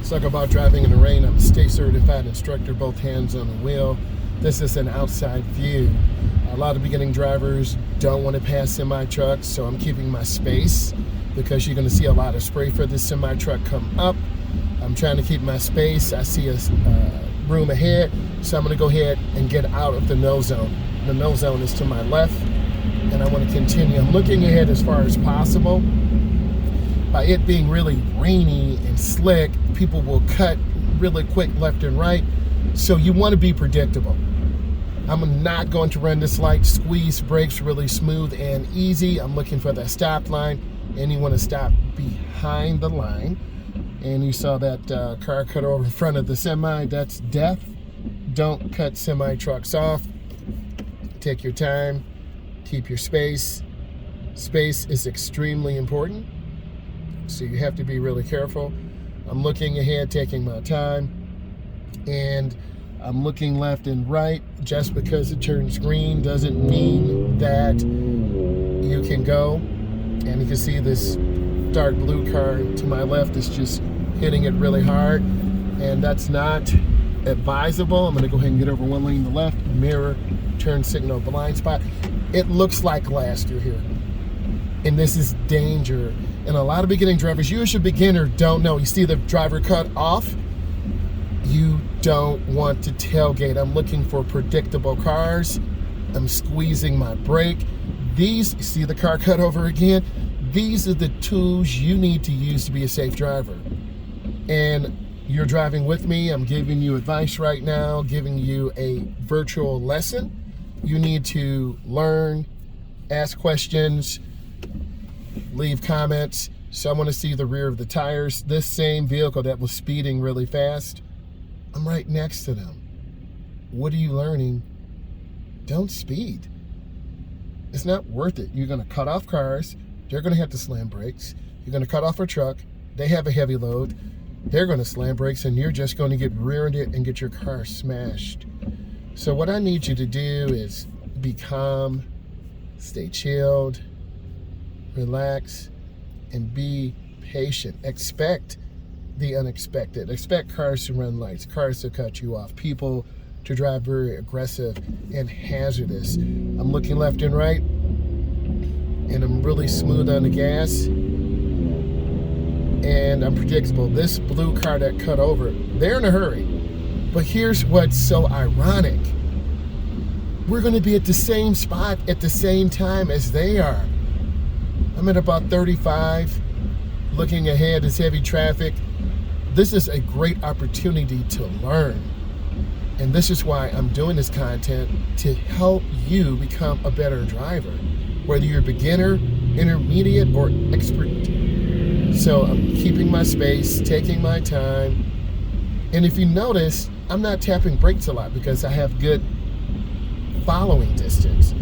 Talk about driving in the rain. I'm a state certified instructor, both hands on the wheel. This is an outside view. A lot of beginning drivers don't want to pass semi-trucks, so I'm keeping my space because you're going to see a lot of spray for this semi-truck come up. I'm trying to keep my space. I see a room ahead, so I'm going to go ahead and get out of the no zone. The no zone is to my left, and I want to continue. I'm looking ahead as far as possible. By it being really rainy and slick, people will cut really quick left and right, so you want to be predictable. I'm not going to run this light squeeze brakes really smooth and easy. I'm looking for that stop line, and you want to stop behind the line. And you saw that car cut over in front of the semi. That's death. Don't cut semi trucks off. Take your time. Keep your space. Space is extremely important, so you have to be really careful. I'm looking ahead, taking my time, and I'm looking left and right. Just because it turns green doesn't mean that you can go. And you can see this dark blue car to my left is just hitting it really hard, and that's not advisable. I'm going to go ahead and get over one lane to the left, mirror, turn signal, blind spot. It looks like glass through here, and this is danger. And a lot of beginning drivers, you as a beginner, don't know. You see the driver cut off, you don't want to tailgate. I'm looking for predictable cars. I'm squeezing my brake. These, see the car cut over again? These are the tools you need to use to be a safe driver. And you're driving with me. I'm giving you advice right now, giving you a virtual lesson. You need to learn, ask questions, leave comments. So I want to see the rear of the tires. This same vehicle that was speeding really fast, I'm right next to them. What are you learning? Don't speed. It's not worth it. You're going to cut off cars. They're going to have to slam brakes. You're going to cut off a truck. They have a heavy load. They're going to slam brakes, and you're just going to get rear-ended and get your car smashed. So what I need you to do is be calm, stay chilled, relax, and be patient. Expect the unexpected. Expect cars to run lights, cars to cut you off, people to drive very aggressive and hazardous. I'm looking left and right, and I'm really smooth on the gas, and I'm predictable. This blue car that cut over, they're in a hurry. But here's what's so ironic. We're going to be at the same spot at the same time as they are. I'm at about 35. Looking ahead is heavy traffic. This is a great opportunity to learn. And this is why I'm doing this content, to help you become a better driver, whether you're a beginner, intermediate, or expert. So I'm keeping my space, taking my time. And if you notice, I'm not tapping brakes a lot because I have good following distance.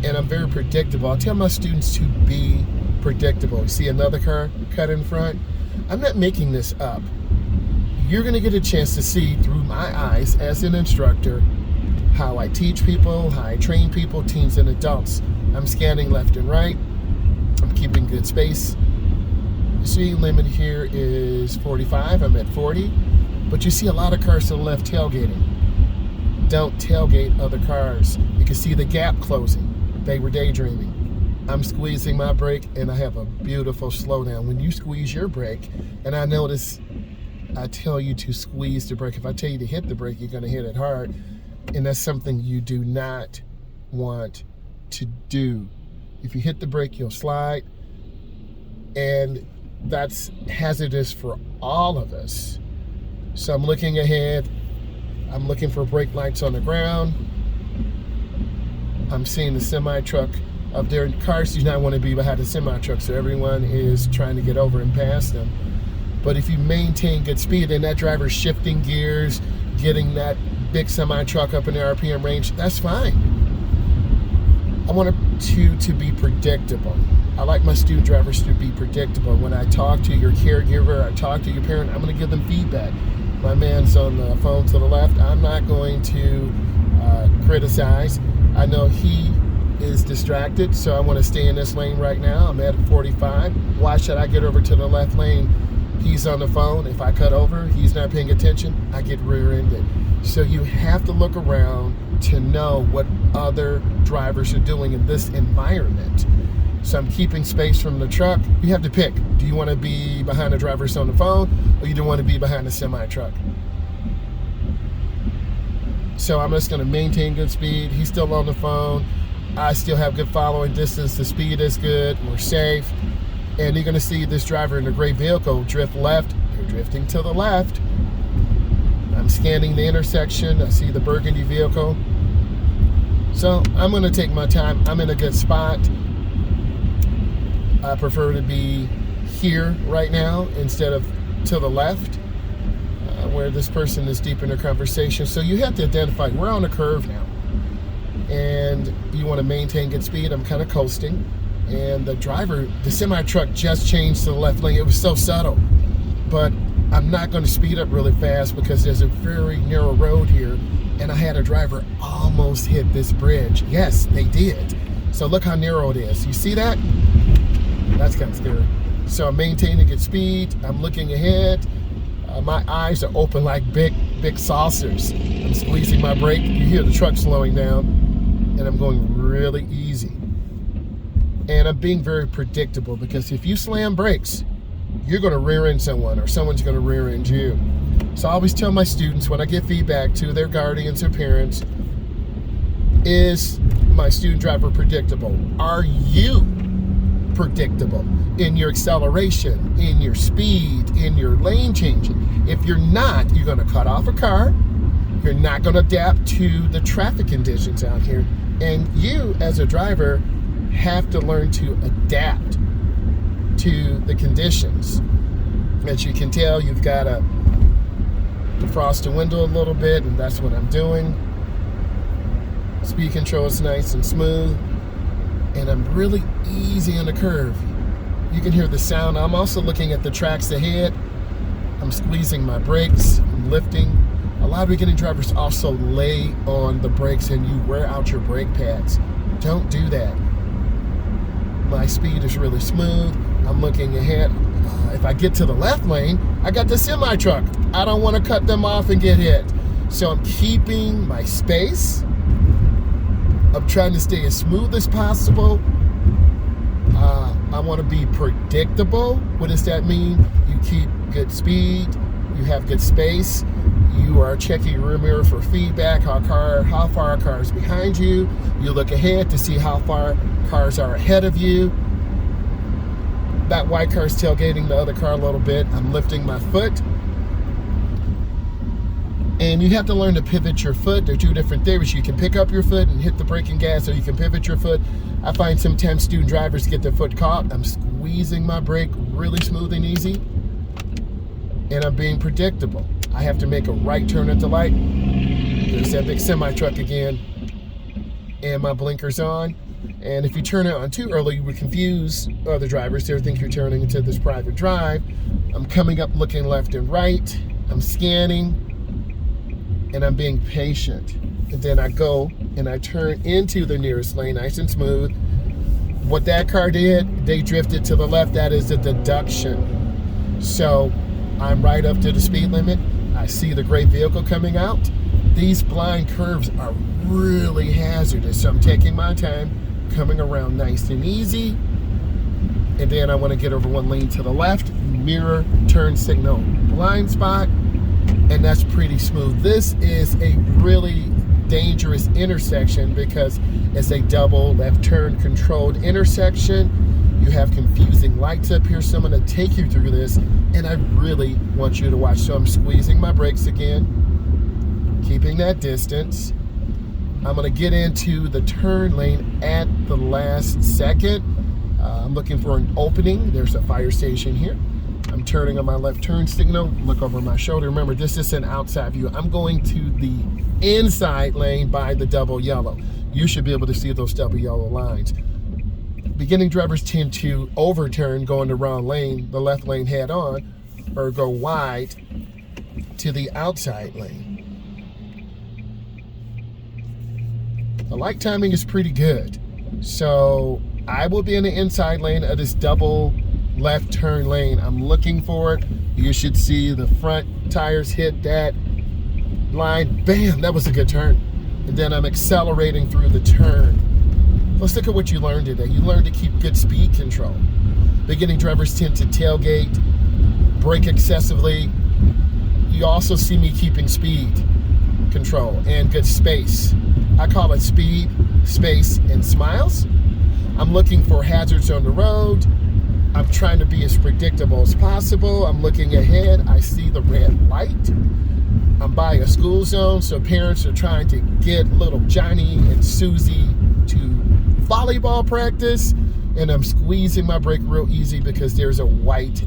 And I'm very predictable. I tell my students to be predictable. You see another car cut in front? I'm not making this up. You're going to get a chance to see through my eyes as an instructor how I teach people, how I train people, teens and adults. I'm scanning left and right. I'm keeping good space. The speed limit here is 45. I'm at 40. But you see a lot of cars to the left tailgating. Don't tailgate other cars. You can see the gap closing. They were daydreaming. I'm squeezing my brake, and I have a beautiful slowdown. When you squeeze your brake, and I notice I tell you to squeeze the brake. If I tell you to hit the brake, you're going to hit it hard. And that's something you do not want to do. If you hit the brake, you'll slide. And that's hazardous for all of us. So I'm looking ahead. I'm looking for brake lights on the ground. I'm seeing the semi-truck up there. Cars do not want to be behind the semi-truck, so everyone is trying to get over and past them. But if you maintain good speed and that driver's shifting gears, getting that big semi-truck up in the RPM range, that's fine. I want you to be predictable. I like my student drivers to be predictable. When I talk to your caregiver, I talk to your parent, I'm going to give them feedback. My man's on the phone to the left. I'm not going to criticize. I know he is distracted, so I want to stay in this lane right now. I'm at 45. Why should I get over to the left lane He's on the phone. If I cut over, he's not paying attention, I get rear-ended. So you have to look around to know what other drivers are doing in this environment. So I'm keeping space from the truck. You have to pick. Do you want to be behind the driver on the phone, or you don't want to be behind the semi-truck? So I'm just going to maintain good speed. He's still on the phone. I still have good following distance. The speed is good. We're safe. And you're going to see this driver in the gray vehicle drift left. They're drifting to the left. I'm scanning the intersection. I see the burgundy vehicle. So I'm going to take my time. I'm in a good spot. I prefer to be here right now instead of to the left, where this person is deep in their conversation. So you have to identify, we're on a curve now, and you want to maintain good speed. I'm kind of coasting, and the driver, the semi-truck just changed to the left lane. It was so subtle, but I'm not going to speed up really fast because there's a very narrow road here, and I had a driver almost hit this bridge. Yes, they did. So look how narrow it is. You see that? That's kind of scary. So I'm maintaining good speed. I'm looking ahead. My eyes are open like big saucers. I'm squeezing my brake. You hear the truck slowing down, and I'm going really easy. And I'm being very predictable, because if you slam brakes, you're going to rear end someone, or someone's going to rear end you. So I always tell my students when I get feedback to their guardians or parents, is my student driver predictable? Are you predictable in your acceleration, in your speed, in your lane changing? If you're not, you're going to cut off a car. You're not going to adapt to the traffic conditions out here. And you, as a driver, have to learn to adapt to the conditions. As you can tell, you've got to defrost the window a little bit, and that's what I'm doing. Speed control is nice and smooth, and I'm really easy on the curve. You can hear the sound. I'm also looking at the tracks ahead. I'm squeezing my brakes, I'm lifting. A lot of beginning drivers also lay on the brakes and you wear out your brake pads. Don't do that. My speed is really smooth. I'm looking ahead. If I get to the left lane, I got the semi-truck. I don't want to cut them off and get hit. So I'm keeping my space. I'm trying to stay as smooth as possible. I want to be predictable. What does that mean? You keep good speed. You have good space. You are checking your rear mirror for feedback, how far a car is behind you. You look ahead to see how far cars are ahead of you. That white car is tailgating the other car a little bit. I'm lifting my foot. And you have to learn to pivot your foot. There are two different theories. You can pick up your foot and hit the brake and gas, or you can pivot your foot. I find sometimes student drivers get their foot caught. I'm squeezing my brake really smooth and easy. And I'm being predictable. I have to make a right turn at the light. There's that big semi-truck again. And my blinker's on. And if you turn it on too early, you would confuse other drivers. They would think you're turning into this private drive. I'm coming up looking left and right. I'm scanning. And I'm being patient. And then I go and I turn into the nearest lane, nice and smooth. What that car did, they drifted to the left. That is a deduction. So I'm right up to the speed limit. I see the gray vehicle coming out. These blind curves are really hazardous. So I'm taking my time, coming around nice and easy. And then I want to get over one lane to the left, mirror, turn signal, blind spot. And that's pretty smooth. This is a really dangerous intersection because it's a double left turn controlled intersection. You have confusing lights up here, so I'm going to take you through this, and I really want you to watch. So I'm squeezing my brakes again, keeping that distance. I'm going to get into the turn lane at the last second. I'm looking for an opening. There's a fire station here. I'm turning on my left turn signal, look over my shoulder. Remember, this is an outside view. I'm going to the inside lane by the double yellow. You should be able to see those double yellow lines. Beginning drivers tend to overturn, go in the wrong lane, the left lane head on, or go wide to the outside lane. The light timing is pretty good. So I will be in the inside lane of this double left turn lane. I'm looking for it. You should see the front tires hit that line. Bam, that was a good turn. And then I'm accelerating through the turn. Let's look at what you learned today. You learned to keep good speed control. Beginning drivers tend to tailgate, brake excessively. You also see me keeping speed control and good space. I call it speed, space, and smiles. I'm looking for hazards on the road. I'm trying to be as predictable as possible. I'm looking ahead. I see the red light. I'm by a school zone, so parents are trying to get little Johnny and Susie to volleyball practice, and I'm squeezing my brake real easy because there's a white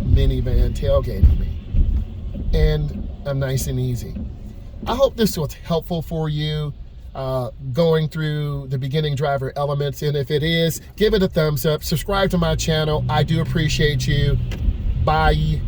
minivan tailgating me. And I'm nice and easy. I hope this was helpful for you going through the beginning driver elements, and if it is, give it a thumbs up, subscribe to my channel. I do appreciate you. Bye.